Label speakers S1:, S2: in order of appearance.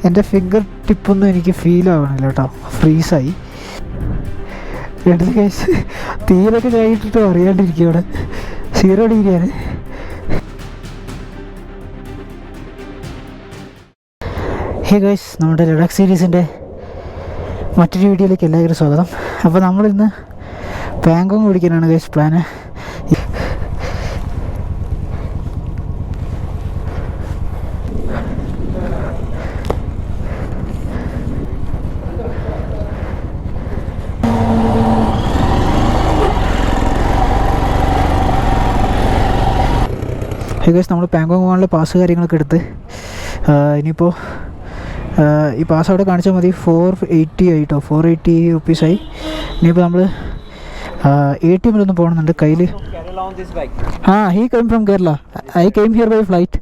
S1: എൻ്റെ ഫിംഗർ ടിപ്പൊന്നും എനിക്ക് ഫീൽ ആവണില്ല കേട്ടോ, ഫ്രീസായി. ഗൈസ് തീരൊക്കെ കഴിഞ്ഞിട്ട് അറിയാണ്ടിരിക്കും ഇവിടെ 0 ഡിഗ്രിയാണ്. ഹേ ഗൈസ്, നമ്മുടെ ലഡാക്ക് സീരീസിൻ്റെ മറ്റൊരു വീഡിയോയിലേക്ക് എല്ലാവരും സ്വാഗതം. അപ്പോൾ നമ്മളിന്ന് പാങ്കോങ് ഓടിക്കാനാണ് ഗൈസ് പ്ലാന്. ഗൈസ് നമ്മൾ പാങ്കോങ് പോകാനുള്ള പാസ് കാര്യങ്ങളൊക്കെ എടുത്ത് ഇനിയിപ്പോൾ ഈ പാസ് അവിടെ കാണിച്ചാൽ മതി. 480 ആയിട്ടോ, 480 റുപ്പീസായി. ഇനിയിപ്പോൾ നമ്മൾ ATM പോകണമെന്നുണ്ട് കയ്യിൽ. He came from Kerala, I came here by flight.